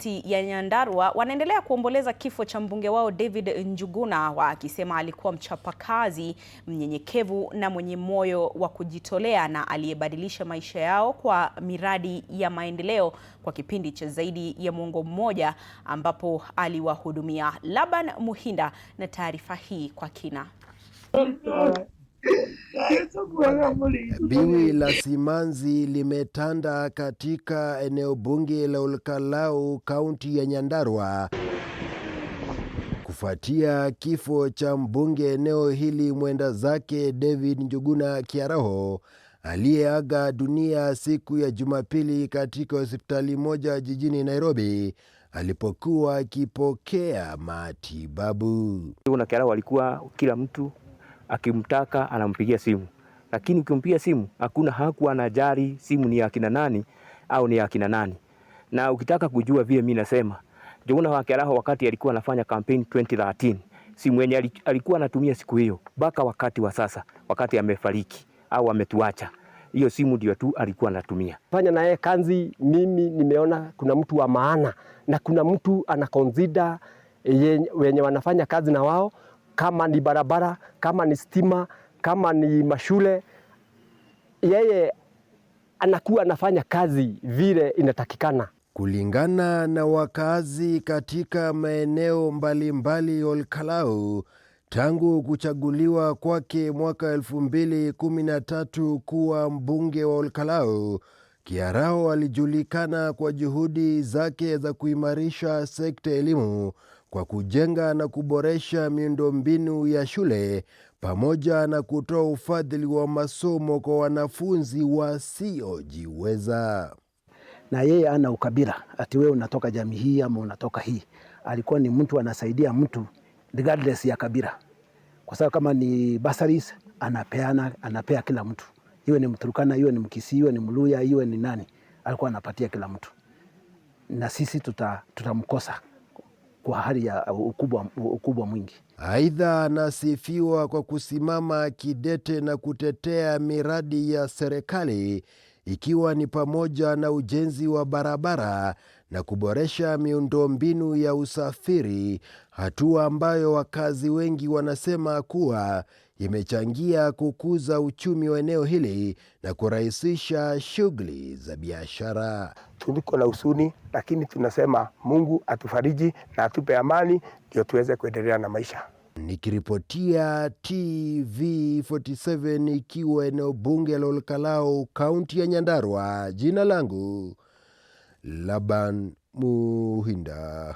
kaunti ya Nyandarua wanaendelea kuomboleza kifo cha mbunge wao David Njuguna, wakisema alikuwa mchapakazi, mnyenyekevu na mwenye moyo wa kujitolea na aliyebadilisha maisha yao kwa miradi ya maendeleo kwa kipindi cha zaidi ya muongo mmoja ambapo aliwahudumia. Laban Muhinda na taarifa hii kwa kina. Biwi la simanzi limetanda katika eneo bunge la Olkalau, kaunti ya Nyandarua, kufuatia kifo cha mbunge eneo hili mwenda zake David Njuguna Kiaraho, aliyeaga dunia siku ya Jumapili katika hospitali moja jijini Nairobi alipokuwa akipokea matibabu. Njuguna Kiaraho alikuwa kila mtu akimtaka anampigia simu, lakini ukimpigia simu hakuwa anajali simu ni ya kina nani au ni ya kina nani. Na ukitaka kujua vile mimi nasema, Njuguna Kiaraho wakati alikuwa anafanya campaign 2013, simu yenye alikuwa anatumia siku hiyo mpaka wakati wa sasa, wakati amefariki au ametuacha, hiyo simu ndio tu alikuwa anatumia. Fanya na yeye kazi, mimi nimeona kuna mtu wa maana na kuna mtu anaconsider wenye wanafanya kazi na wao, kama ni barabara, kama ni stima, kama ni mashule, yeye anakuwa anafanya kazi vile inatakikana. Kulingana na wakazi katika maeneo mbalimbali Olkalau, tangu kuchaguliwa kwake mwaka 2013 kuwa mbunge wa Olkalau, Kiaraho alijulikana kwa juhudi zake za kuimarisha sekta elimu kwa kujenga na kuboresha miundombinu ya shule pamoja na kutoa ufadhili wa masomo kwa wanafunzi wasiojiweza. Na yeye ana ukabila ati wewe unatoka jamii hii ama unatoka hii. Alikuwa ni mtu anasaidia mtu regardless ya kabila. Kwa sababu kama ni bursaries anapea kila mtu. Iwe ni Mturkana, iwe ni Mkisii, iwe ni Mluya, iwe ni nani. Alikuwa anapatia kila mtu. Na sisi tutamkosa kwa hali ya ukubwa mwingi. Aidha, anasifiwa kwa kusimama kidete na kutetea miradi ya serikali, ikiwa ni pamoja na ujenzi wa barabara na kuboresha miundombinu ya usafiri, hatua ambayo wakazi wengi wanasema kuwa imechangia kukuza uchumi wa eneo hili na kurahisisha shughuli za biashara. Tuliko na huzuni, lakini tunasema Mungu atufariji na atupe amani ndio tuweze kuendelea na maisha. Nikiripotia TV47 ikiwa eneo bunge la Olkalau, kaunti ya Nyandarua, jina langu Laban Muhinda.